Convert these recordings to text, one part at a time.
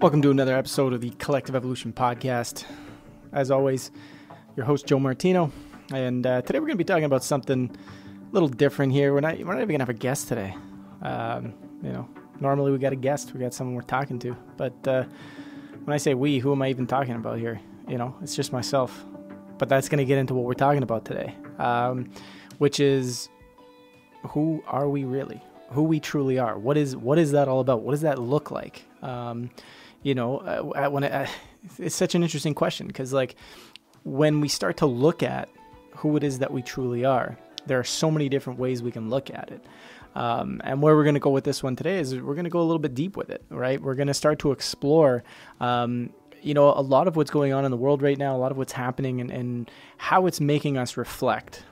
Welcome to another episode of the Collective Evolution Podcast. As always, your host, Joe Martino. And today we're going to be talking about something a little different here. We're not even going to have a guest today. Normally we got a guest. We got someone we're talking to. But when I say we, who am I even talking about here? It's just myself. But that's going to get into what we're talking about today, which is who are we really? Who we truly are. What is that all about? What does that look like? It's such an interesting question because, when we start to look at who it is that we truly are, there are so many different ways we can look at it. And where we're going to go with this one today is we're going to go a little bit deep with it, right? We're going to start to explore, a lot of what's going on in the world right now, a lot of what's happening and how it's making us reflect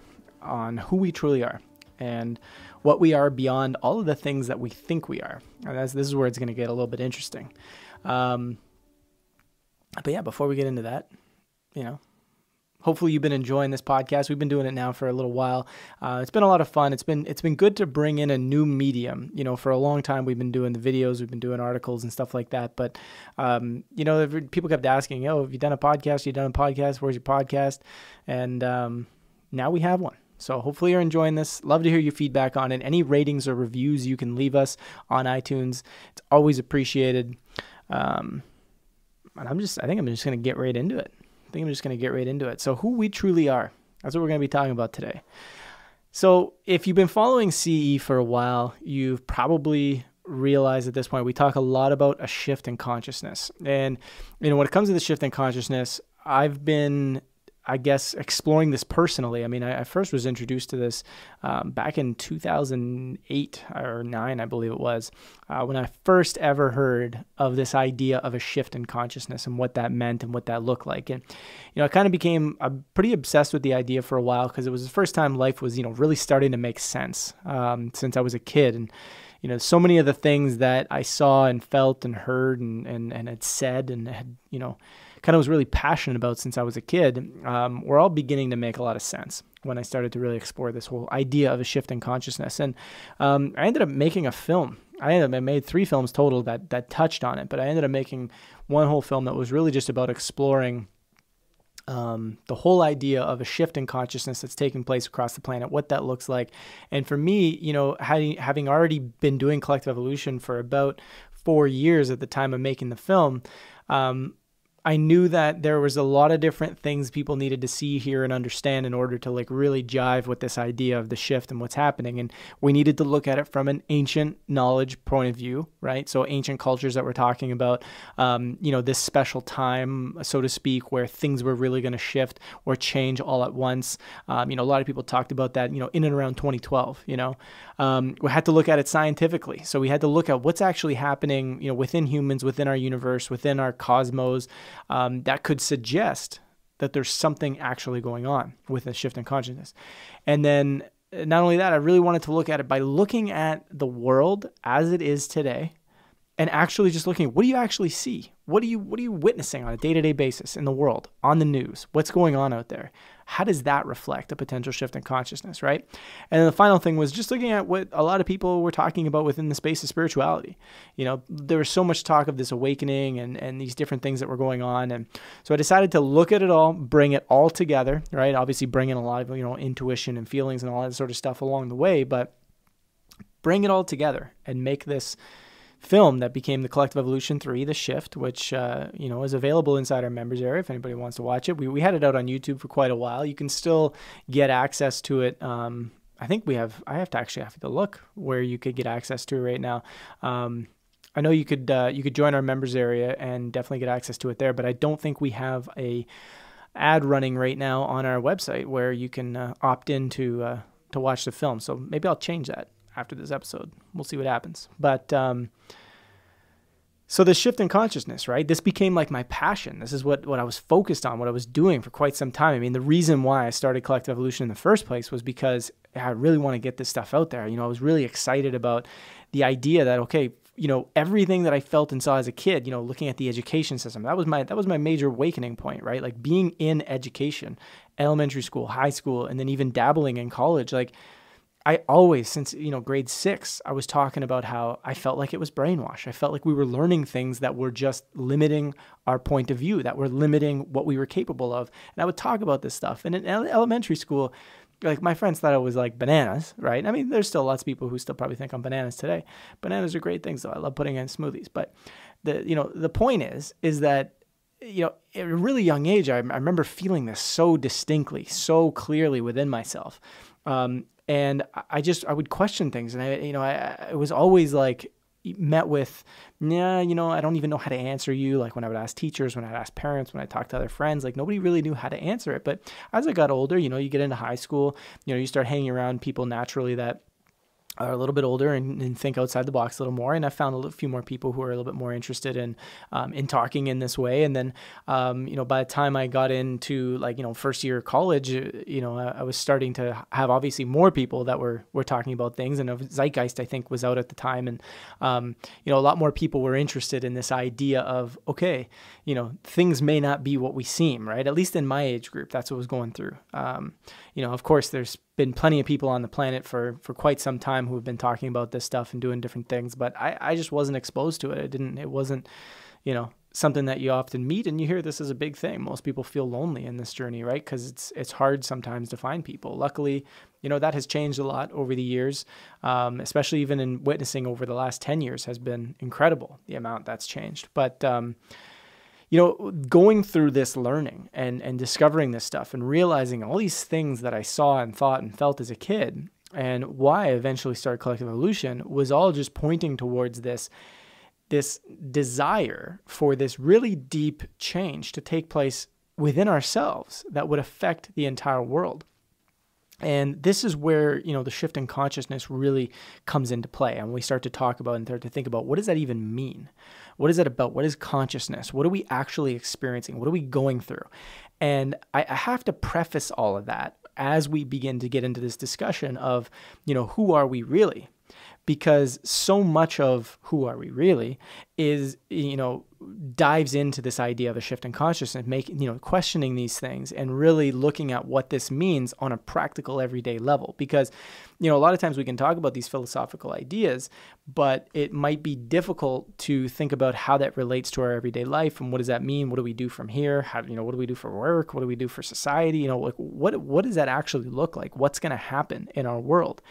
on who we truly are and what we are beyond all of the things that we think we are. And this is where it's going to get a little bit interesting. But yeah, before we get into that, hopefully you've been enjoying this podcast. We've been doing it now for a little while. It's been a lot of fun. It's been good to bring in a new medium. For a long time we've been doing the videos, we've been doing articles and stuff like that. But people kept asking, have you done a podcast? Where's your podcast? And now we have one. So hopefully you're enjoying this. Love to hear your feedback on it. Any ratings or reviews you can leave us on iTunes. It's always appreciated. And I think I'm just going to get right into it. So who we truly are, that's what we're going to be talking about today. So if you've been following CE for a while, you've probably realized at this point, we talk a lot about a shift in consciousness. And, when it comes to the shift in consciousness, I've been exploring this personally. I first was introduced to this back in 2008 or 9, I believe it was, when I first ever heard of this idea of a shift in consciousness and what that meant and what that looked like. And, I kind of became pretty obsessed with the idea for a while because it was the first time life was, really starting to make sense since I was a kid. And, so many of the things that I saw and felt and heard and had said and had, kind of was really passionate about since I was a kid, were all beginning to make a lot of sense when I started to really explore this whole idea of a shift in consciousness. And I ended up making a film. I made 3 films total that touched on it, but I ended up making one whole film that was really just about exploring the whole idea of a shift in consciousness that's taking place across the planet, what that looks like. And for me, having already been doing collective evolution for about 4 years at the time of making the film, I knew that there was a lot of different things people needed to see, hear, and understand in order to really jive with this idea of the shift and what's happening. And we needed to look at it from an ancient knowledge point of view, right? So ancient cultures that we're talking about, this special time, so to speak, where things were really going to shift or change all at once. A lot of people talked about that, in and around 2012, we had to look at it scientifically. So we had to look at what's actually happening, within humans, within our universe, within our cosmos, that could suggest that there's something actually going on with a shift in consciousness. And then not only that, I really wanted to look at it by looking at the world as it is today and actually just looking at what do you actually see? What are you witnessing on a day-to-day basis in the world, on the news? What's going on out there? How does that reflect a potential shift in consciousness, right? And then the final thing was just looking at what a lot of people were talking about within the space of spirituality. There was so much talk of this awakening and these different things that were going on. And so I decided to look at it all, bring it all together, right? Obviously bring in a lot of, intuition and feelings and all that sort of stuff along the way, but bring it all together and make this film that became the Collective Evolution 3, The Shift, which, is available inside our members area if anybody wants to watch it. We had it out on YouTube for quite a while. You can still get access to it. I think I have to look where you could get access to it right now. I know you could join our members area and definitely get access to it there, but I don't think we have a ad running right now on our website where you can opt in to watch the film. So maybe I'll change that after this episode. We'll see what happens. But so the shift in consciousness, right? This became like my passion. This is what I was focused on, what I was doing for quite some time. The reason why I started Collective Evolution in the first place was because I really want to get this stuff out there. I was really excited about the idea that, okay, everything that I felt and saw as a kid, looking at the education system, that was my major awakening point, right? Like being in education, elementary school, high school, and then even dabbling in college, like I always, since, grade 6, I was talking about how I felt like it was brainwash. I felt like we were learning things that were just limiting our point of view, that were limiting what we were capable of. And I would talk about this stuff. And in elementary school, like, my friends thought I was like bananas, right? I mean, there's still lots of people who still probably think I'm bananas today. Bananas are great things, though. I love putting in smoothies. But the point is that, at a really young age, I remember feeling this so distinctly, so clearly within myself. And I would question things, and I was always like met with, I don't even know how to answer you. Like, when I would ask teachers, when I'd ask parents, when I talked to other friends, like, nobody really knew how to answer it. But as I got older, you get into high school, you start hanging around people naturally that are a little bit older and think outside the box a little more. And I found a few more people who are a little bit more interested in talking in this way. And then, by the time I got into first year of college, I was starting to have obviously more people that were talking about things, and Zeitgeist, I think, was out at the time. And, a lot more people were interested in this idea of, okay, things may not be what we seem, right? At least in my age group, that's what was going through. Of course, there's been plenty of people on the planet for quite some time who have been talking about this stuff and doing different things, but I just wasn't exposed to it. It wasn't, something that you often meet, and you hear this is a big thing. Most people feel lonely in this journey, right? Because it's hard sometimes to find people. Luckily, that has changed a lot over the years, especially even in witnessing over the last 10 years has been incredible, the amount that's changed. But, going through this learning and discovering this stuff and realizing all these things that I saw and thought and felt as a kid, and why I eventually started Collective Evolution, was all just pointing towards this desire for this really deep change to take place within ourselves that would affect the entire world. And this is where, the shift in consciousness really comes into play. And we start to talk about and start to think about, what does that even mean? What is that about? What is consciousness? What are we actually experiencing? What are we going through? And I have to preface all of that as we begin to get into this discussion of, who are we really? Because so much of who are we really is, dives into this idea of a shift in consciousness, questioning these things and really looking at what this means on a practical everyday level. Because, a lot of times we can talk about these philosophical ideas, but it might be difficult to think about how that relates to our everyday life and what does that mean? What do we do from here? How, what do we do for work? What do we do for society? What does that actually look like? What's going to happen in our world?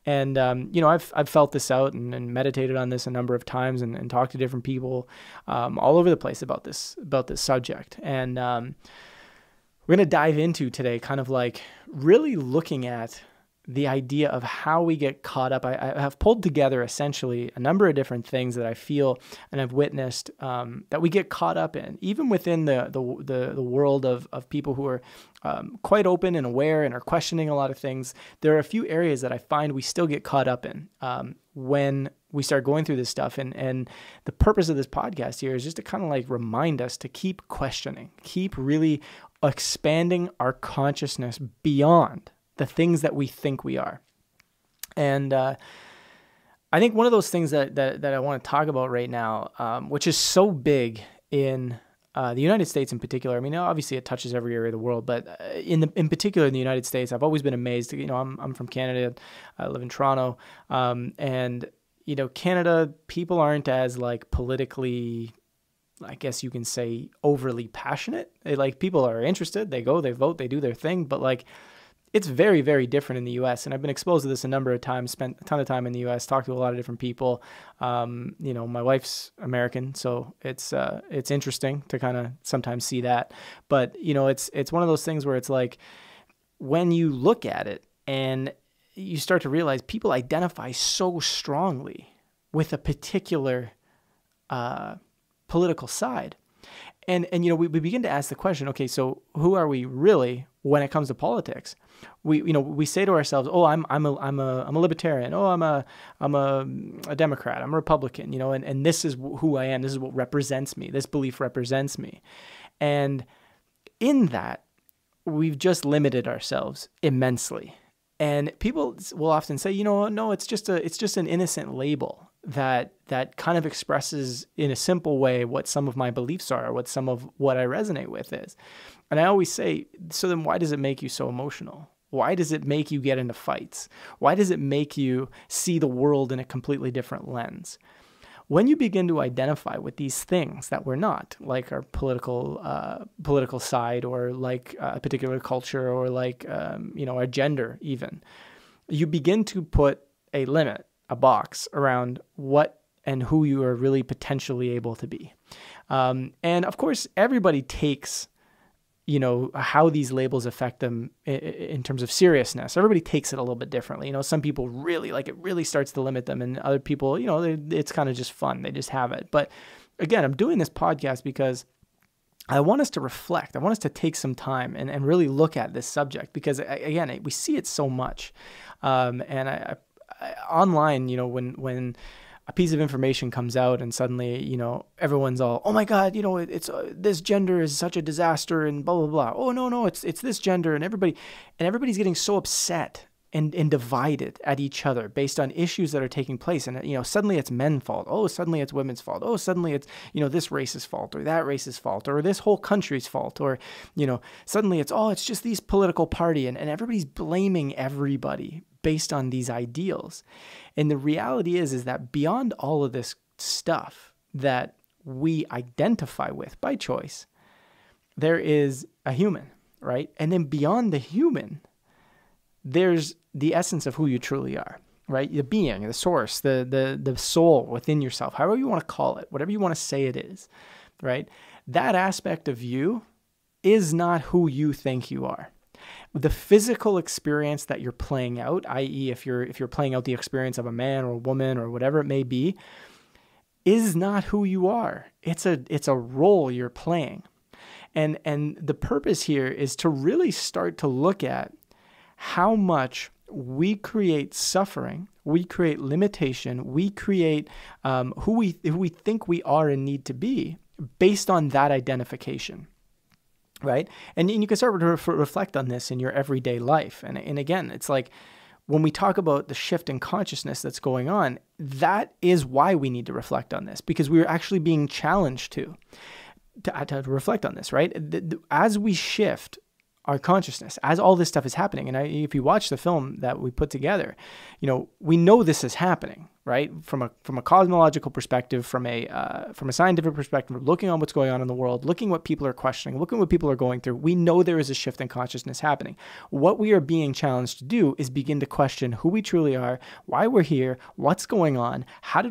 And, I've felt this out and meditated on this a number of times and talked to different people all over the place about this subject. And we're going to dive into today kind of like really looking at the idea of how we get caught up. I have pulled together essentially a number of different things that I feel and I've witnessed that we get caught up in, even within the world of people who are quite open and aware and are questioning a lot of things. There are a few areas that I find we still get caught up in when we start going through this stuff. And the purpose of this podcast here is just to kind of like remind us to keep questioning, keep really expanding our consciousness beyond the things that we think we are. And I think one of those things that I want to talk about right now, which is so big in the United States in particular. I mean, obviously it touches every area of the world, but in particular in the United States, I've always been amazed. I'm from Canada. I live in Toronto, and Canada, people aren't as like politically, I guess you can say, overly passionate. People are interested. They go, they vote, they do their thing, but like, it's very, very different in the U.S. And I've been exposed to this a number of times, spent a ton of time in the U.S., talked to a lot of different people. My wife's American, so it's interesting to kind of sometimes see that. But, it's one of those things where it's like, when you look at it and you start to realize people identify so strongly with a particular political side. And we begin to ask the question, okay, so who are we really when it comes to politics? We say to ourselves, oh, I'm a libertarian. Oh, I'm a Democrat. I'm a Republican. And this is who I am. This is what represents me. This belief represents me. And in that, we've just limited ourselves immensely. And people will often say, no, it's just an innocent label that kind of expresses in a simple way what some of my beliefs are, what some of what I resonate with is. And I always say, so then why does it make you so emotional? Why does it make you get into fights? Why does it make you see the world in a completely different lens? When you begin to identify with these things that we're not, like our political side, or like a particular culture, or like our gender even, you begin to put a limit, a box around what and who you are really potentially able to be. And of course, everybody takes how these labels affect them in terms of seriousness. Everybody takes it a little bit differently. Some people really, like, it really starts to limit them, and other people, it's kind of just fun. They just have it. But again, I'm doing this podcast because I want us to reflect. I want us to take some time and really look at this subject, because again, we see it so much. And I online, when a piece of information comes out and suddenly, everyone's all, oh my God, it's this gender is such a disaster and blah, blah, blah. Oh, no, it's this gender, and everybody's getting so upset and divided at each other based on issues that are taking place. And, suddenly it's men's fault. Oh, suddenly it's women's fault. Oh, suddenly it's, this race's fault, or that race's fault, or this whole country's fault. Or, suddenly it's just these political party, and everybody's blaming everybody based on these ideals. And the reality is that beyond all of this stuff that we identify with by choice, there is a human, right? And then beyond the human, there's the essence of who you truly are, right? The being, the source, the soul within yourself, however you want to call it, whatever you want to say it is, right? That aspect of you is not who you think you are. The physical experience that you're playing out, i.e. if you're playing out the experience of a man or a woman or whatever it may be, is not who you are. It's a role you're playing. And the purpose here is to really start to look at how much we create suffering, we create limitation, we create who we think we are and need to be based on that identification. Right? And you can start to reflect on this in your everyday life. And again, it's like when we talk about the shift in consciousness that's going on, that is why we need to reflect on this, because we're actually being challenged to reflect on this, right? As we shift our consciousness, as all this stuff is happening, and if you watch the film that we put together, we know this is happening, right? From a cosmological perspective, from a scientific perspective, looking on what's going on in the world, looking what people are questioning, looking what people are going through, we know there is a shift in consciousness happening. What we are being challenged to do is begin to question who we truly are, why we're here, what's going on, how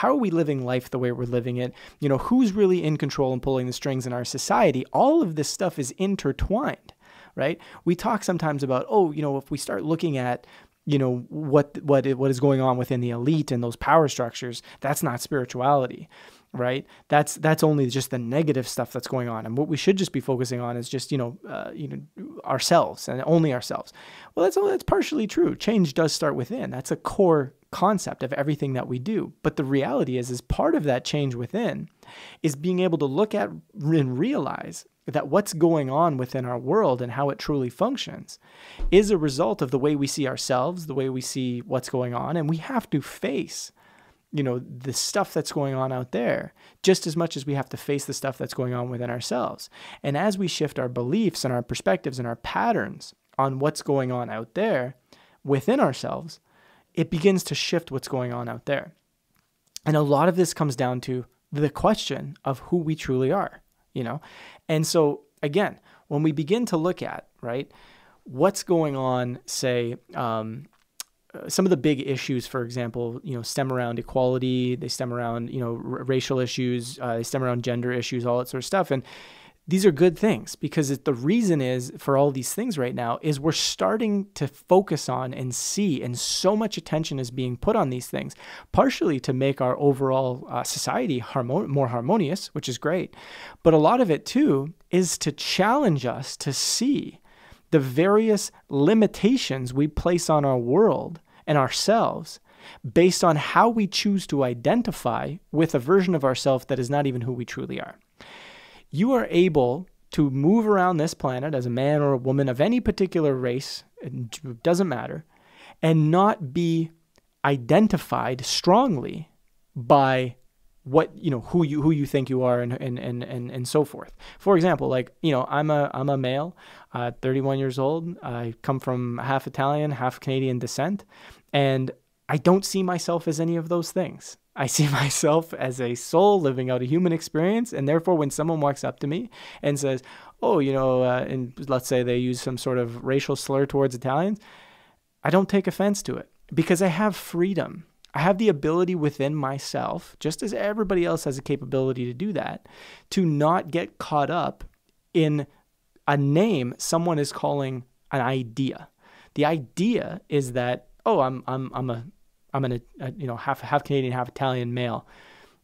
are we living life the way we're living it, who's really in control and pulling the strings in our society. All of this stuff is intertwined. Right? We talk sometimes about, if we start looking at, what is going on within the elite and those power structures, that's not spirituality, right? That's only just the negative stuff that's going on. And what we should just be focusing on is just, ourselves and only ourselves. Well, that's partially true. Change does start within. That's a core concept of everything that we do. But the reality is part of that change within is being able to look at and realize that what's going on within our world and how it truly functions is a result of the way we see ourselves, the way we see what's going on. And we have to face, the stuff that's going on out there just as much as we have to face the stuff that's going on within ourselves. And as we shift our beliefs and our perspectives and our patterns on what's going on out there within ourselves, it begins to shift what's going on out there. And a lot of this comes down to the question of who we truly are. And so again, when we begin to look at, right, what's going on, say, some of the big issues, for example, stem around equality, they stem around, racial issues, they stem around gender issues, all that sort of stuff. And these are good things, because the reason is for all these things right now is we're starting to focus on and see, and so much attention is being put on these things, partially to make our overall society more harmonious, which is great. But a lot of it too is to challenge us to see the various limitations we place on our world and ourselves based on how we choose to identify with a version of ourselves that is not even who we truly are. You are able to move around this planet as a man or a woman of any particular race, it doesn't matter, and not be identified strongly by what, who you think you are, and so forth. For example, like, I'm a male, 31 years old. I come from half Italian, half Canadian descent, and I don't see myself as any of those things. I see myself as a soul living out a human experience, and therefore when someone walks up to me and says, oh, and let's say they use some sort of racial slur towards Italians, I don't take offense to it, because I have freedom. I have the ability within myself, just as everybody else has a capability to do that, to not get caught up in a name someone is calling an idea. The idea is that, oh, I'm an half Canadian, half Italian male,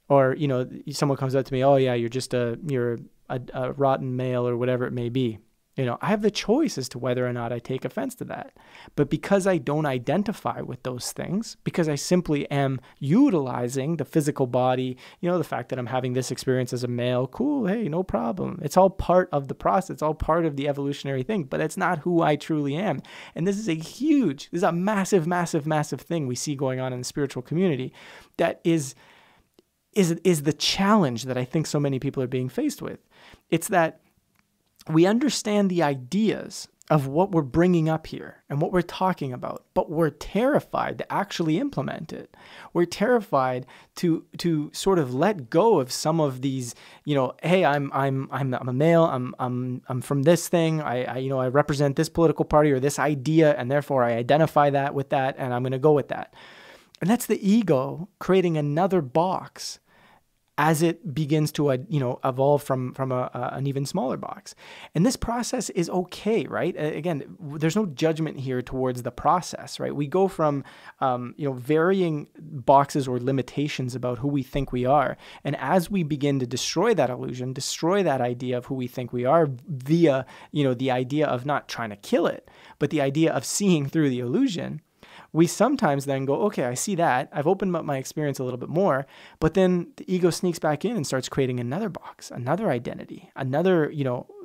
or someone comes up to me, oh yeah, you're a rotten male, or whatever it may be. I have the choice as to whether or not I take offense to that. But because I don't identify with those things, because I simply am utilizing the physical body, the fact that I'm having this experience as a male, cool, hey, no problem. It's all part of the process. It's all part of the evolutionary thing, but it's not who I truly am. And this is a massive, massive, massive thing we see going on in the spiritual community that is the challenge that I think so many people are being faced with. It's that we understand the ideas of what we're bringing up here and what we're talking about, but we're terrified to actually implement it. We're terrified to sort of let go of some of these, hey, I'm a male, I'm from this thing, I represent this political party or this idea, and therefore I identify that with that, and I'm going to go with that. And that's the ego creating another box as it begins to, evolve from an even smaller box. And this process is okay, right? Again, there's no judgment here towards the process, right? We go from, varying boxes or limitations about who we think we are. And as we begin to destroy that illusion, destroy that idea of who we think we are via, the idea of not trying to kill it, but the idea of seeing through the illusion, we sometimes then go, okay, I see that. I've opened up my experience a little bit more, but then the ego sneaks back in and starts creating another box, another identity, another,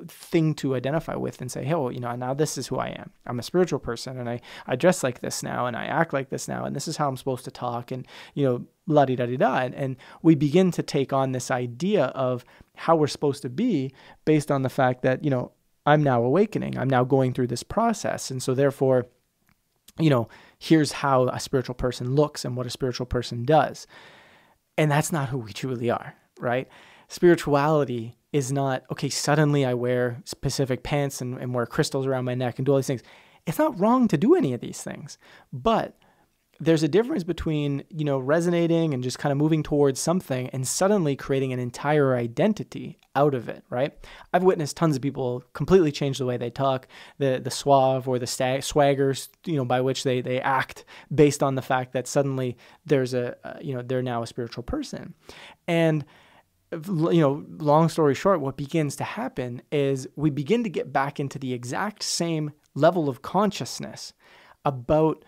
thing to identify with and say, hey, now this is who I am. I'm a spiritual person, and I dress like this now, and I act like this now, and this is how I'm supposed to talk, and, la-di-da-di-da. And we begin to take on this idea of how we're supposed to be based on the fact that, I'm now awakening. I'm now going through this process. And so therefore, here's how a spiritual person looks and what a spiritual person does. And that's not who we truly are, right? Spirituality is not, okay, suddenly I wear specific pants and wear crystals around my neck and do all these things. It's not wrong to do any of these things, but there's a difference between, resonating and just kind of moving towards something and suddenly creating an entire identity out of it, right? I've witnessed tons of people completely change the way they talk, the suave or the swaggers, by which they act based on the fact that suddenly there's they're now a spiritual person. And, long story short, what begins to happen is we begin to get back into the exact same level of consciousness about,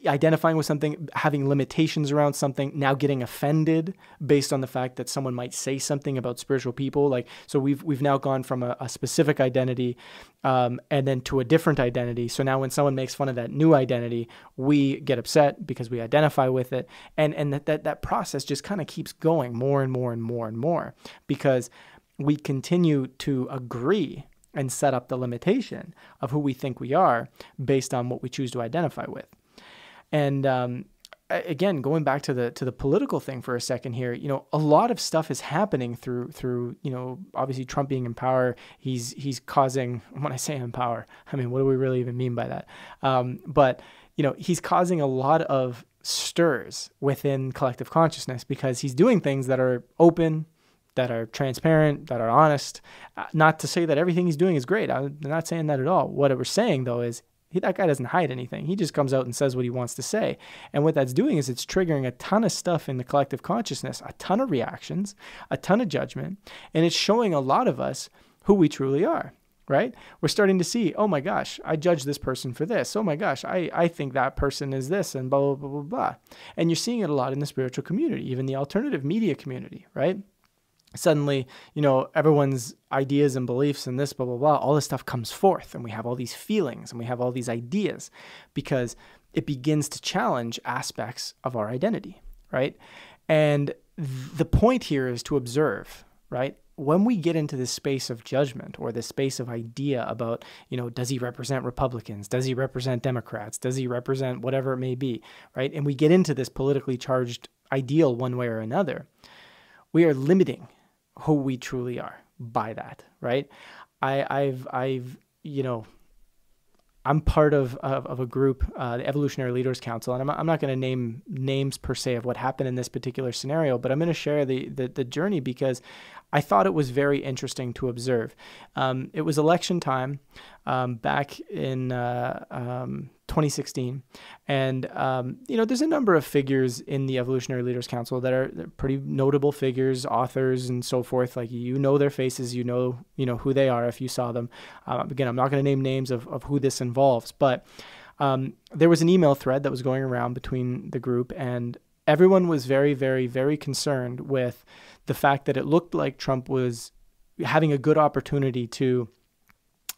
identifying with something, having limitations around something, now getting offended based on the fact that someone might say something about spiritual people. Like, so we've now gone from a specific identity, and then to a different identity. So now when someone makes fun of that new identity, we get upset because we identify with it. And that process just kind of keeps going more and more and more and more, because we continue to agree and set up the limitation of who we think we are based on what we choose to identify with. And again, going back to the political thing for a second here, a lot of stuff is happening through obviously Trump being in power. He's causing, when I say in power, I mean, what do we really even mean by that? But he's causing a lot of stirs within collective consciousness because he's doing things that are open, that are transparent, that are honest. Not to say that everything he's doing is great. I'm not saying that at all. What we're saying, though, is that guy doesn't hide anything. He just comes out and says what he wants to say. And what that's doing is it's triggering a ton of stuff in the collective consciousness, a ton of reactions, a ton of judgment, and it's showing a lot of us who we truly are, right? We're starting to see, oh my gosh, I judge this person for this. Oh my gosh, I think that person is this, and blah, blah, blah, blah, blah. And you're seeing it a lot in the spiritual community, even the alternative media community, right? Suddenly, everyone's ideas and beliefs and this, blah, blah, blah, all this stuff comes forth, and we have all these feelings and we have all these ideas because it begins to challenge aspects of our identity. right? And the point here is to observe, right? When we get into this space of judgment or this space of idea about, does he represent Republicans? Does he represent Democrats? Does he represent whatever it may be, right? And we get into this politically charged ideal one way or another, we are limiting who we truly are by that, right? I'm part of a group, the Evolutionary Leaders Council, and I'm not going to name names per se of what happened in this particular scenario, but I'm going to share the journey because I thought it was very interesting to observe. It was election time back in 2016, and there's a number of figures in the Evolutionary Leaders Council that are pretty notable figures, authors and so forth. Like their faces, you know who they are if you saw them. Again, I'm not going to name names of who this involves, but there was an email thread that was going around between the group, and everyone was very, very, very concerned with the fact that it looked like Trump was having a good opportunity to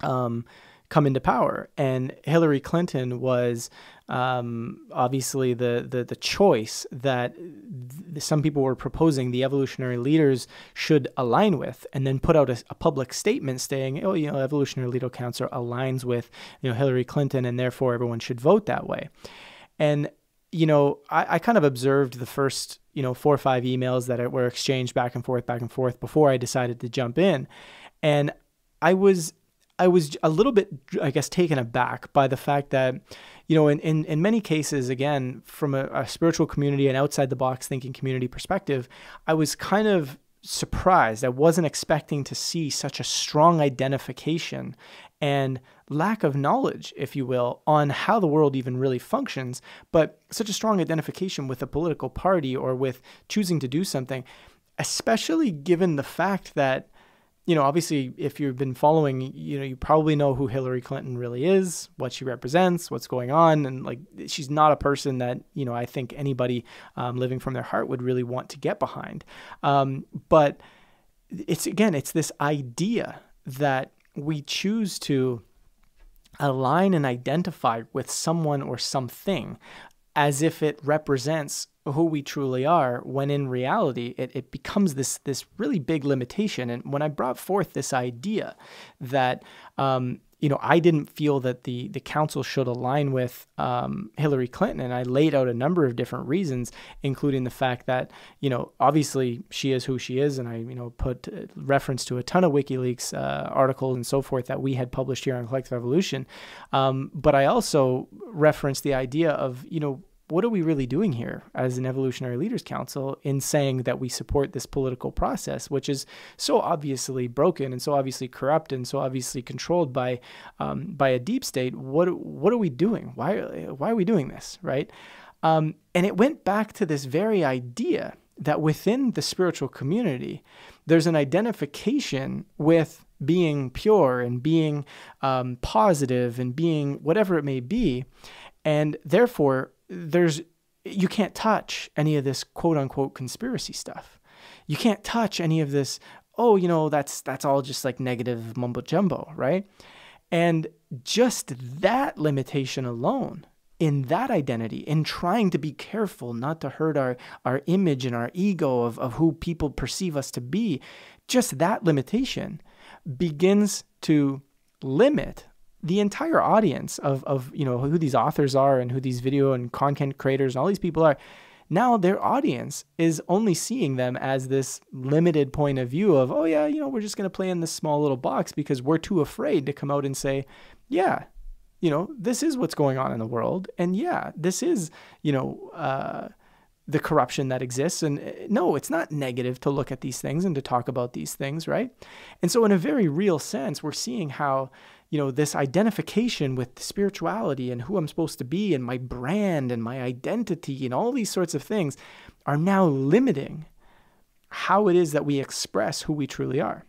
come into power, and Hillary Clinton was obviously the choice that some people were proposing the evolutionary leaders should align with, and then put out a public statement saying, Evolutionary Leader Council aligns with Hillary Clinton, and therefore everyone should vote that way. And I kind of observed the first 4 or 5 emails that were exchanged back and forth before I decided to jump in, and I was a little bit, I guess, taken aback by the fact that, in many cases, again, from a spiritual community and outside the box thinking community perspective, I was kind of surprised. I wasn't expecting to see such a strong identification and lack of knowledge, if you will, on how the world even really functions, but such a strong identification with a political party or with choosing to do something, especially given the fact that, obviously, if you've been following, you probably know who Hillary Clinton really is, what she represents, what's going on. And she's not a person that, I think anybody living from their heart would really want to get behind. But it's this idea that we choose to align and identify with someone or something as if it represents who we truly are, when in reality, it becomes this really big limitation. And when I brought forth this idea that, I didn't feel that the council should align with Hillary Clinton, and I laid out a number of different reasons, including the fact that, obviously she is who she is, and I, put reference to a ton of WikiLeaks articles and so forth that we had published here on Collective Evolution. But I also referenced the idea of, what are we really doing here as an Evolutionary Leaders Council in saying that we support this political process, which is so obviously broken and so obviously corrupt and so obviously controlled by a deep state? What are we doing? Why are we doing this, right? And it went back to this very idea that within the spiritual community, there's an identification with being pure and being positive and being whatever it may be, and therefore you can't touch any of this quote unquote conspiracy stuff. You can't touch any of this, that's all just like negative mumbo jumbo, right? And just that limitation alone in that identity, in trying to be careful not to hurt our image and our ego of who people perceive us to be, just that limitation begins to limit the entire audience of who these authors are and who these video and content creators and all these people are. Now their audience is only seeing them as this limited point of view of, we're just going to play in this small little box because we're too afraid to come out and say, this is what's going on in the world. And this is, the corruption that exists. And no, it's not negative to look at these things and to talk about these things, right? And so in a very real sense, we're seeing how, this identification with spirituality and who I'm supposed to be and my brand and my identity and all these sorts of things are now limiting how it is that we express who we truly are.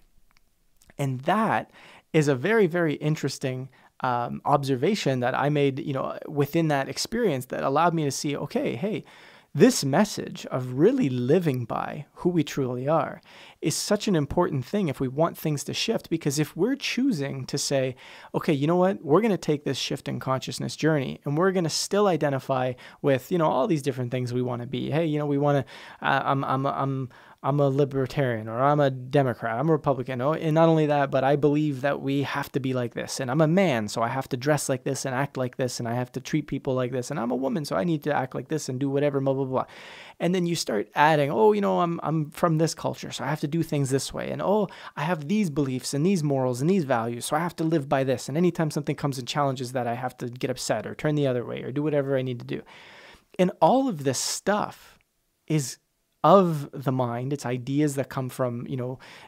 And that is a very, very interesting observation that I made, within that experience that allowed me to see, okay, hey, this message of really living by who we truly are is such an important thing if we want things to shift, because if we're choosing to say, okay, you know what, we're going to take this shift in consciousness journey and we're going to still identify with, all these different things we want to be. Hey, we want to, I'm a libertarian, or I'm a Democrat, I'm a Republican. Oh, and not only that, but I believe that we have to be like this. And I'm a man, so I have to dress like this and act like this, and I have to treat people like this. And I'm a woman, so I need to act like this and do whatever, blah, blah, blah. And then you start adding, I'm from this culture, so I have to do things this way. And I have these beliefs and these morals and these values, so I have to live by this. And anytime something comes and challenges that, I have to get upset or turn the other way or do whatever I need to do. And all of this stuff is of the mind. It's ideas that come from,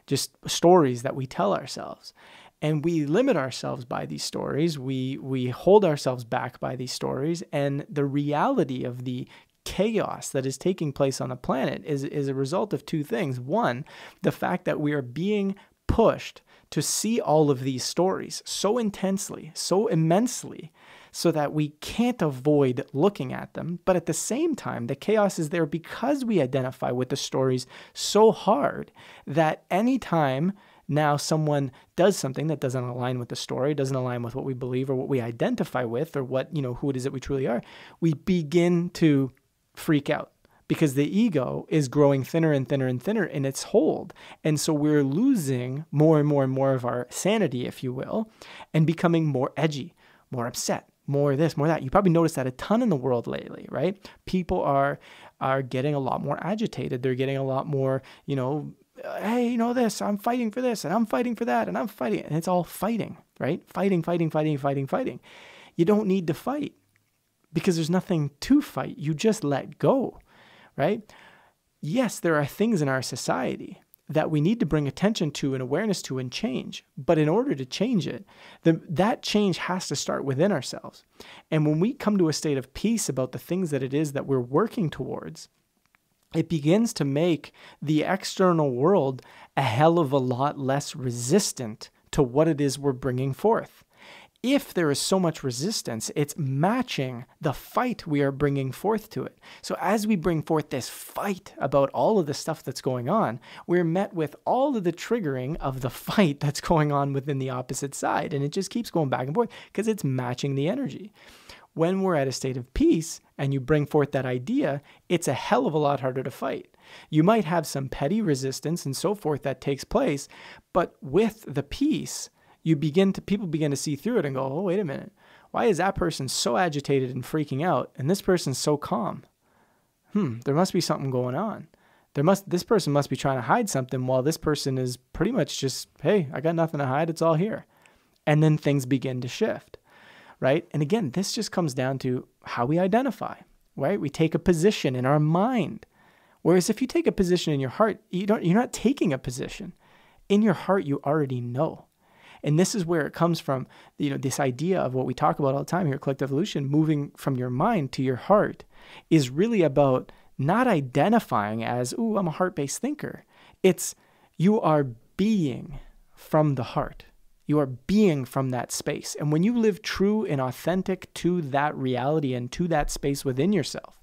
just stories that we tell ourselves. And we limit ourselves by these stories. We hold ourselves back by these stories. And the reality of the chaos that is taking place on the planet is a result of two things. One, the fact that we are being pushed to see all of these stories so intensely, so immensely, so that we can't avoid looking at them. But at the same time, the chaos is there because we identify with the stories so hard that anytime now someone does something that doesn't align with the story, doesn't align with what we believe or what we identify with, or what, who it is that we truly are, we begin to freak out, because the ego is growing thinner and thinner and thinner in its hold. And so we're losing more and more and more of our sanity, if you will, and becoming more edgy, more upset, more this, more that. You probably noticed that a ton in the world lately, right? People are getting a lot more agitated. They're getting a lot more, hey, this, I'm fighting for this, and I'm fighting for that, and I'm fighting. And it's all fighting, right? Fighting. You don't need to fight, because there's nothing to fight. You just let go, right? Yes, there are things in our society that we need to bring attention to and awareness to and change. But in order to change it, that change has to start within ourselves. And when we come to a state of peace about the things that it is that we're working towards, it begins to make the external world a hell of a lot less resistant to what it is we're bringing forth. If there is so much resistance, it's matching the fight we are bringing forth to it. So as we bring forth this fight about all of the stuff that's going on, we're met with all of the triggering of the fight that's going on within the opposite side. And it just keeps going back and forth because it's matching the energy. When we're at a state of peace and you bring forth that idea, it's a hell of a lot harder to fight. You might have some petty resistance and so forth that takes place, but with the peace, people begin to see through it and go, oh, wait a minute. Why is that person so agitated and freaking out and this person's so calm? There must be something going on. This person must be trying to hide something while this person is pretty much just, hey, I got nothing to hide. It's all here. And then things begin to shift, right? And again, this just comes down to how we identify, right? We take a position in our mind. Whereas if you take a position in your heart, you're not taking a position. In your heart, you already know. And this is where it comes from, this idea of what we talk about all the time here at Collective Evolution, moving from your mind to your heart, is really about not identifying as, ooh, I'm a heart-based thinker. It's you are being from the heart. You are being from that space. And when you live true and authentic to that reality and to that space within yourself,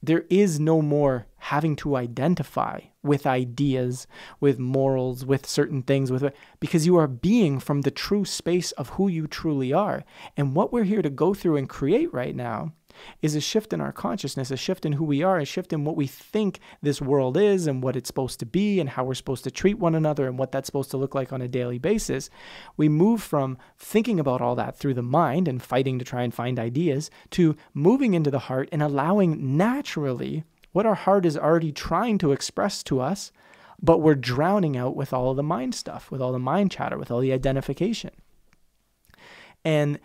there is no more having to identify with ideas, with morals, with certain things, because you are being from the true space of who you truly are. And what we're here to go through and create right now is a shift in our consciousness, a shift in who we are, a shift in what we think this world is and what it's supposed to be and how we're supposed to treat one another and what that's supposed to look like on a daily basis. We move from thinking about all that through the mind and fighting to try and find ideas to moving into the heart and allowing naturally what our heart is already trying to express to us, but we're drowning out with all of the mind stuff, with all the mind chatter, with all the identification. And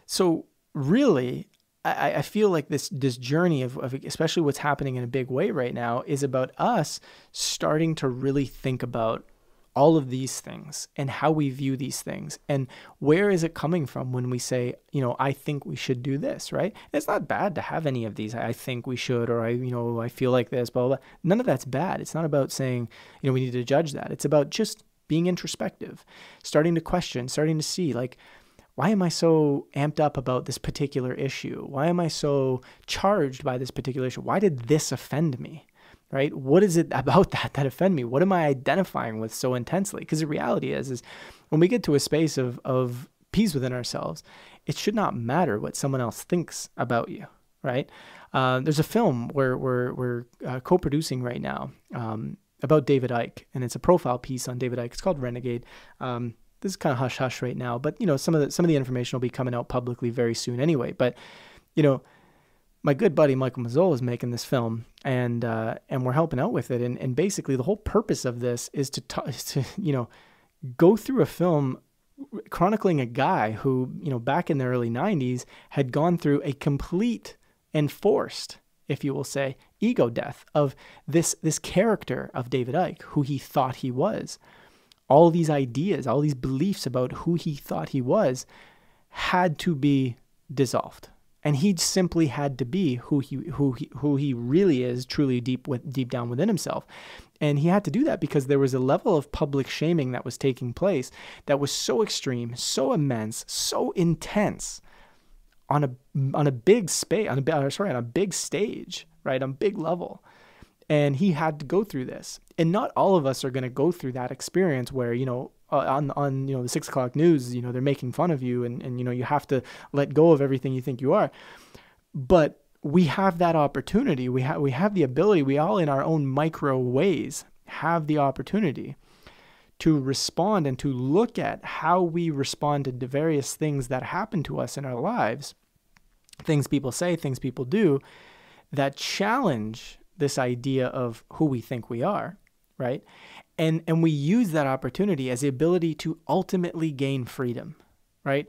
so really, I feel like this journey of especially what's happening in a big way right now is about us starting to really think about all of these things and how we view these things and where is it coming from when we say, I think we should do this, right? It's not bad to have any of these. I think we should, or I feel like this, blah, blah, blah. None of that's bad. It's not about saying, we need to judge that. It's about just being introspective, starting to question, starting to see like, why am I so amped up about this particular issue? Why am I so charged by this particular issue? Why did this offend me? Right? What is it about that offend me? What am I identifying with so intensely? Because the reality is when we get to a space of peace within ourselves, it should not matter what someone else thinks about you, right? There's a film where we're co-producing right now about David Icke, and it's a profile piece on David Icke. It's called Renegade. This is kind of hush hush right now, but some of the information will be coming out publicly very soon anyway. But my good buddy Michael Mazzola is making this film, and we're helping out with it. And basically, the whole purpose of this is to go through a film chronicling a guy who, back in the early 90s had gone through a complete and forced, if you will say, ego death of this character of David Icke, who he thought he was. All these ideas, all these beliefs about who he thought he was had to be dissolved. And he simply had to be who he really is, truly deep down within himself. And he had to do that because there was a level of public shaming that was taking place that was so extreme, so immense, so intense on a big space, on a big stage, right, on a big level. And he had to go through this. And not all of us are going to go through that experience where, on the 6 o'clock news, they're making fun of you and you have to let go of everything you think you are. But we have that opportunity. We have the ability. We all, in our own micro ways, have the opportunity to respond and to look at how we responded to various things that happen to us in our lives, things people say, things people do, that challenge this idea of who we think we are, right? And we use that opportunity as the ability to ultimately gain freedom, right?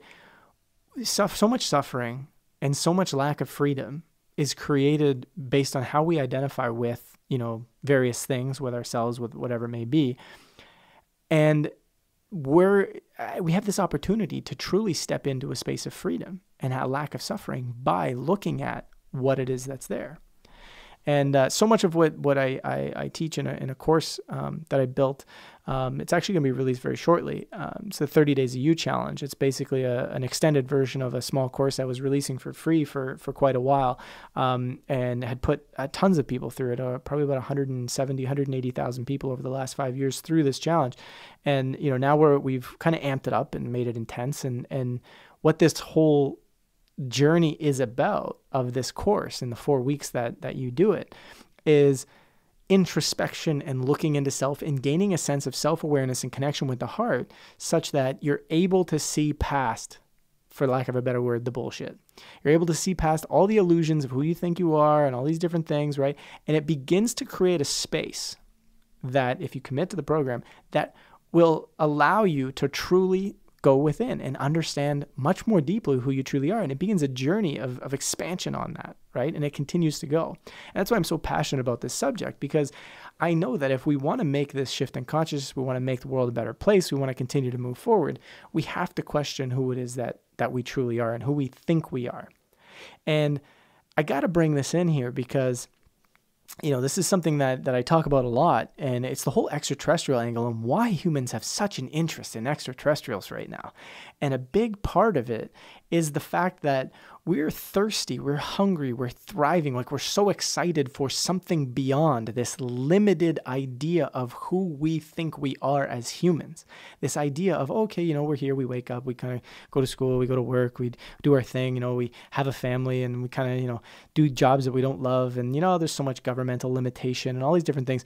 So much suffering and so much lack of freedom is created based on how we identify with, various things, with ourselves, with whatever it may be. And we have this opportunity to truly step into a space of freedom and a lack of suffering by looking at what it is that's there. And so much of what I teach in a course that I built, it's actually going to be released very shortly. It's the 30 Days of You Challenge. It's basically an extended version of a small course I was releasing for free for quite a while, and had put tons of people through it, probably about 180,000 people over the last 5 years through this challenge. And now we've kind of amped it up and made it intense. And what this whole journey is about of this course in the 4 weeks that you do it is introspection and looking into self and gaining a sense of self-awareness and connection with the heart such that you're able to see past, for lack of a better word, the bullshit. You're able to see past all the illusions of who you think you are and all these different things, right? And it begins to create a space that, if you commit to the program, that will allow you to truly go within and understand much more deeply who you truly are. And it begins a journey of expansion on that, right? And it continues to go. And that's why I'm so passionate about this subject, because I know that if we want to make this shift in consciousness, we want to make the world a better place, we want to continue to move forward, we have to question who it is that we truly are and who we think we are. And I got to bring this in here because this is something that I talk about a lot, and it's the whole extraterrestrial angle and why humans have such an interest in extraterrestrials right now. And a big part of it is the fact that we're thirsty, we're hungry, we're thriving, like we're so excited for something beyond this limited idea of who we think we are as humans. This idea of, okay, we're here, we wake up, we kind of go to school, we go to work, we do our thing, we have a family, and we kind of, do jobs that we don't love. And, there's so much governmental limitation and all these different things.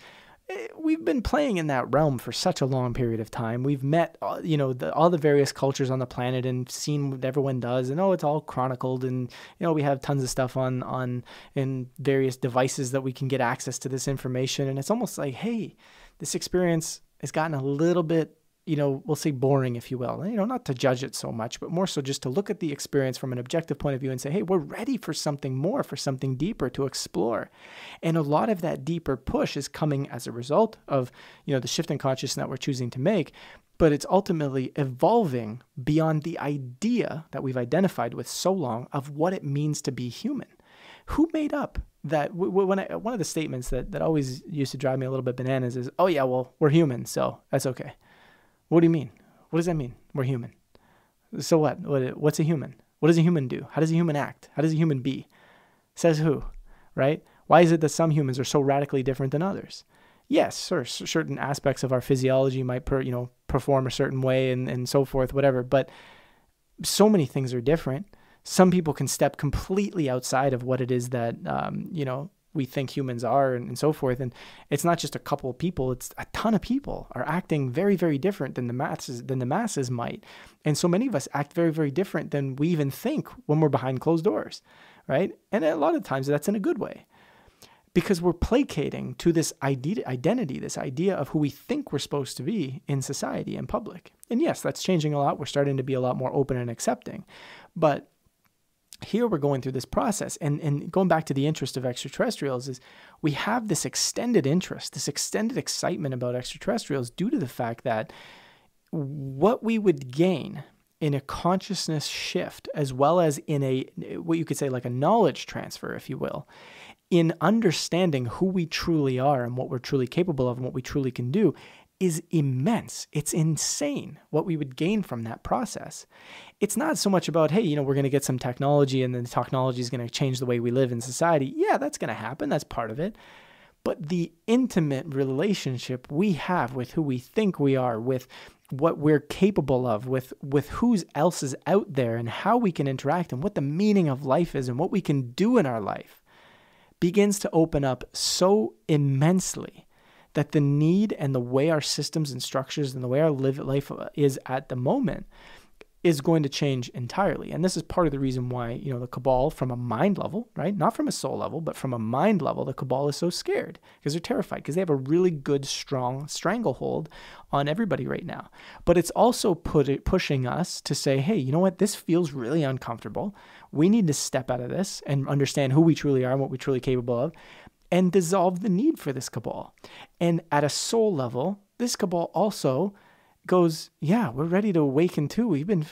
We've been playing in that realm for such a long period of time. We've met, all the various cultures on the planet and seen what everyone does. And, it's all chronicled. And, we have tons of stuff in various devices that we can get access to this information. And it's almost like, hey, this experience has gotten a little bit, we'll say boring, if you will. Not to judge it so much, but more so just to look at the experience from an objective point of view and say, hey, we're ready for something more, for something deeper to explore. And a lot of that deeper push is coming as a result of, the shift in consciousness that we're choosing to make, but it's ultimately evolving beyond the idea that we've identified with so long of what it means to be human. Who made up that? One of the statements that always used to drive me a little bit bananas is, oh yeah, well, we're human, so that's okay. What do you mean? What does that mean? We're human. So what? What's a human? What does a human do? How does a human act? How does a human be? Says who, right? Why is it that some humans are so radically different than others? Yes, certain aspects of our physiology might perform a certain way and so forth, whatever, but so many things are different. Some people can step completely outside of what it is that, we think humans are and so forth. And it's not just a couple of people, it's a ton of people are acting very, very different than the masses might. And so many of us act very, very different than we even think when we're behind closed doors, right? And a lot of times that's in a good way, because we're placating to this identity, this idea of who we think we're supposed to be in society and public. And yes, that's changing a lot. We're starting to be a lot more open and accepting. But here we're going through this process, and going back to the interest of extraterrestrials, is we have this extended interest, this extended excitement about extraterrestrials due to the fact that what we would gain in a consciousness shift, as well as in what you could say like a knowledge transfer, if you will, in understanding who we truly are and what we're truly capable of and what we truly can do, is immense. It's insane what we would gain from that process. It's not so much about, hey, we're going to get some technology and then the technology is going to change the way we live in society. Yeah, that's going to happen. That's part of it. But the intimate relationship we have with who we think we are, with what we're capable of, with who else is out there and how we can interact and what the meaning of life is and what we can do in our life, begins to open up so immensely that the need and the way our systems and structures and the way our life is at the moment is going to change entirely. And this is part of the reason why, the cabal, from a mind level, right? Not from a soul level, but from a mind level, the cabal is so scared because they're terrified, because they have a really good, strong stranglehold on everybody right now. But it's also pushing us to say, hey, you know what? This feels really uncomfortable. We need to step out of this and understand who we truly are and what we're truly capable of, and dissolve the need for this cabal. And at a soul level, this cabal also goes, yeah, we're ready to awaken too. We've been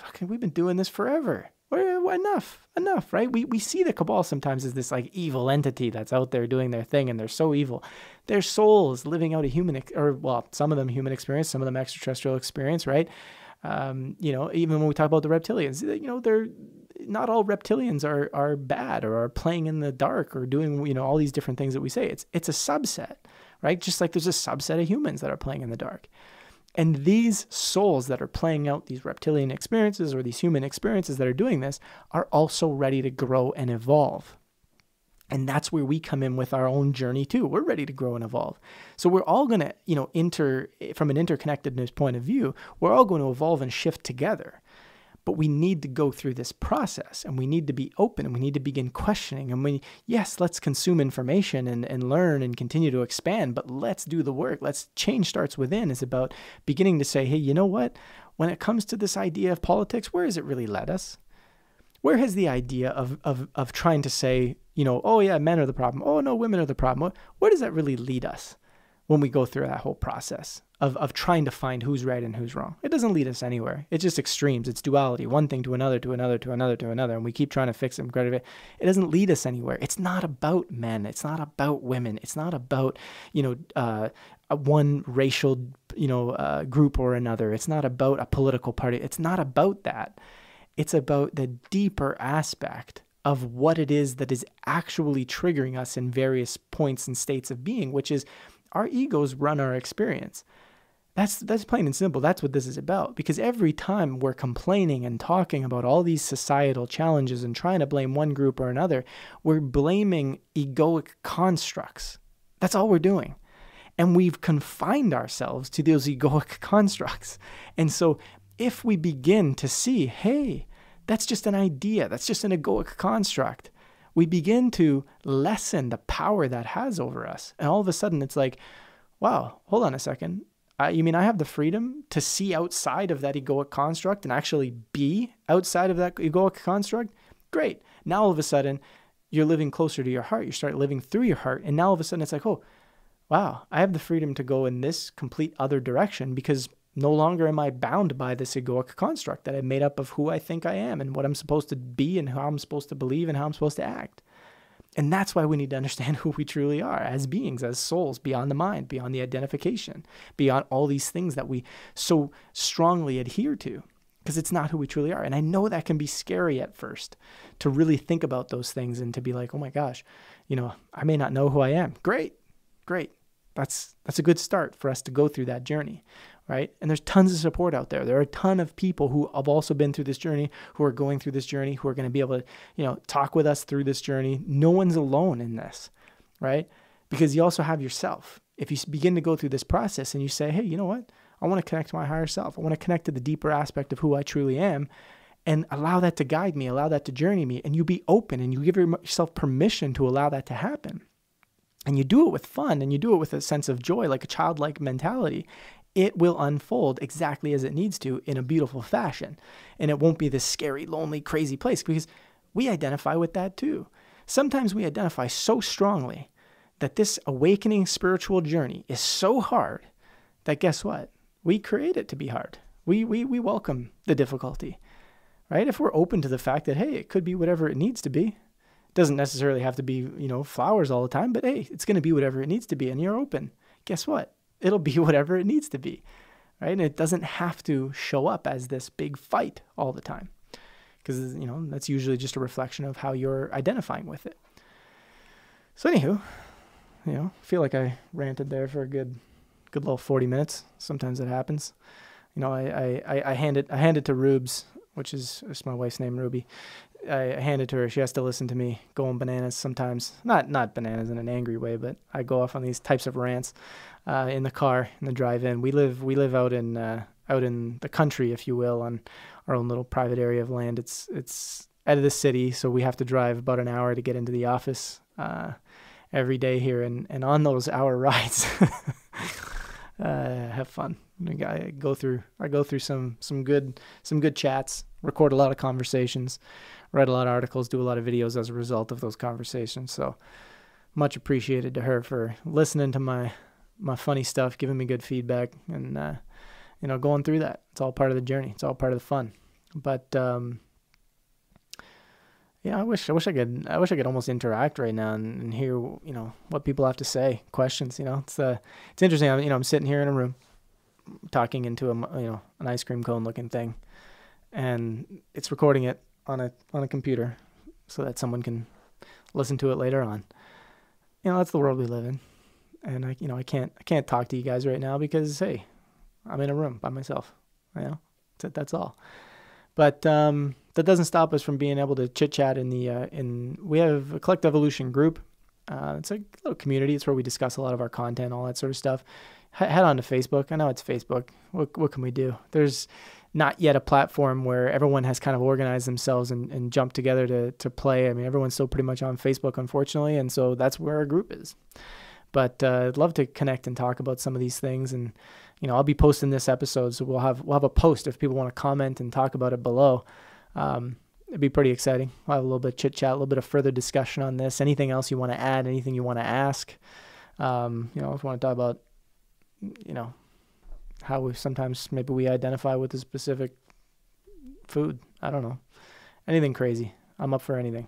doing this forever. Enough, right? We see the cabal sometimes as this like evil entity that's out there doing their thing, and they're so evil. Their souls living out a some of them human experience, some of them extraterrestrial experience, right? Even when we talk about the reptilians, they're not all reptilians are bad or are playing in the dark or doing, all these different things that we say. It's a subset, right? Just like there's a subset of humans that are playing in the dark. And these souls that are playing out these reptilian experiences or these human experiences that are doing this are also ready to grow and evolve. And that's where we come in with our own journey too. We're ready to grow and evolve. So we're all going to, from an interconnectedness point of view, we're all going to evolve and shift together. But we need to go through this process, and we need to be open, and we need to begin questioning. And let's consume information and learn and continue to expand, but let's do the work. Change starts within. Is about beginning to say, hey, you know what? When it comes to this idea of politics, where has it really led us? Where has the idea of trying to say, oh yeah, men are the problem. Oh no, women are the problem. Where does that really lead us when we go through that whole process of trying to find who's right and who's wrong? It doesn't lead us anywhere. It's just extremes. It's duality, one thing to another, to another, to another, to another. And we keep trying to fix them. It doesn't lead us anywhere. It's not about men. It's not about women. It's not about, one racial, group or another. It's not about a political party. It's not about that. It's about the deeper aspect of what it is that is actually triggering us in various points and states of being, which is our egos run our experience. That's plain and simple. That's what this is about. Because every time we're complaining and talking about all these societal challenges and trying to blame one group or another, we're blaming egoic constructs. That's all we're doing. And we've confined ourselves to those egoic constructs. And so if we begin to see, hey, that's just an idea, that's just an egoic construct, we begin to lessen the power that has over us. And all of a sudden it's like, wow, hold on a second. You mean I have the freedom to see outside of that egoic construct and actually be outside of that egoic construct? Great. Now all of a sudden you're living closer to your heart. You start living through your heart. And now all of a sudden it's like, oh, wow, I have the freedom to go in this complete other direction, because no longer am I bound by this egoic construct that I made up of who I think I am and what I'm supposed to be and how I'm supposed to believe and how I'm supposed to act. And that's why we need to understand who we truly are as beings, as souls, beyond the mind, beyond the identification, beyond all these things that we so strongly adhere to. because it's not who we truly are. And I know that can be scary at first to really think about those things and to be like, oh my gosh, I may not know who I am. Great. That's a good start for us to go through that journey, right? And there's tons of support out there. There are a ton of people who have also been through this journey, who are going through this journey, who are going to be able to, talk with us through this journey. No one's alone in this, right? Because you also have yourself. If you begin to go through this process and you say, hey, you know what? I want to connect to my higher self. I want to connect to the deeper aspect of who I truly am and allow that to guide me, allow that to journey me. And you be open and you give yourself permission to allow that to happen. And you do it with fun and you do it with a sense of joy, like a childlike mentality. It will unfold exactly as it needs to in a beautiful fashion. And it won't be this scary, lonely, crazy place, because we identify with that too. Sometimes we identify so strongly that this awakening spiritual journey is so hard that guess what? We create it to be hard. We welcome the difficulty, right? If we're open to the fact that, hey, it could be whatever it needs to be. It doesn't necessarily have to be, flowers all the time, but hey, it's going to be whatever it needs to be. And you're open. Guess what? It'll be whatever it needs to be, right? And it doesn't have to show up as this big fight all the time, because, that's usually just a reflection of how you're identifying with it. So anywho, I feel like I ranted there for a good little 40 minutes. Sometimes it happens. I hand it to Rubes, which is my wife's name, Ruby. I hand it to her. She has to listen to me going bananas sometimes. Not bananas in an angry way, but I go off on these types of rants in the car, in the drive-in. We live out in the country, if you will, on our own little private area of land. It's out of the city, so we have to drive about an hour to get into the office every day here. And on those hour rides, have fun. I go through some good chats, record a lot of conversations, write a lot of articles, do a lot of videos as a result of those conversations. So much appreciated to her for listening to my funny stuff, giving me good feedback, and going through that. It's all part of the journey. It's all part of the fun. But I wish I could almost interact right now and hear what people have to say, questions. It's interesting. I'm sitting here in a room talking into an ice cream cone looking thing, and it's recording it on a computer so that someone can listen to it later on. That's the world we live in, and I can't talk to you guys right now because hey, I'm in a room by myself. That's all. But that doesn't stop us from being able to chit chat we have a Collective Evolution group. It's a little community. It's where we discuss a lot of our content, all that sort of stuff. Head on to Facebook. I know it's Facebook. What can we do? There's not yet a platform where everyone has kind of organized themselves and jumped together to play. I mean, everyone's still pretty much on Facebook, unfortunately, and so that's where our group is. But I'd love to connect and talk about some of these things, and I'll be posting this episode, so we'll have a post if people want to comment and talk about it below. It'd be pretty exciting. We'll have a little bit of chit chat, a little bit of further discussion on this. Anything else you want to add? Anything you want to ask? If you want to talk about, how maybe we identify with a specific food. I don't know. Anything crazy. I'm up for anything.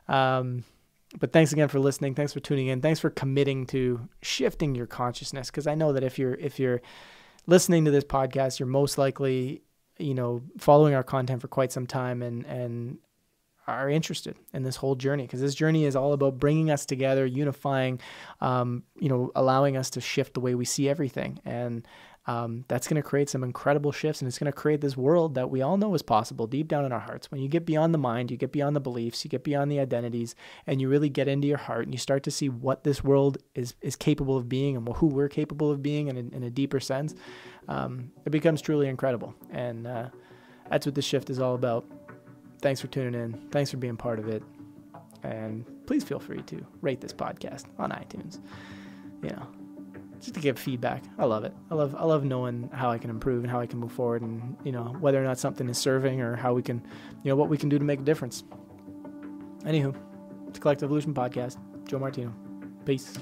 But thanks again for listening. Thanks for tuning in. Thanks for committing to shifting your consciousness. Because I know that if you're listening to this podcast, you're most likely, following our content for quite some time and are interested in this whole journey. Because this journey is all about bringing us together, unifying, allowing us to shift the way we see everything. And that's going to create some incredible shifts, and it's going to create this world that we all know is possible deep down in our hearts. When you get beyond the mind, you get beyond the beliefs, you get beyond the identities, and you really get into your heart and you start to see what this world is capable of being and who we're capable of being in a deeper sense, it becomes truly incredible. And that's what this shift is all about. Thanks for tuning in. Thanks for being part of it. And please feel free to rate this podcast on iTunes. Just to give feedback. I love it. I love knowing how I can improve and how I can move forward, and whether or not something is serving, or how we can, what we can do to make a difference. Anywho, it's a Collective Evolution podcast. Joe Martino. Peace.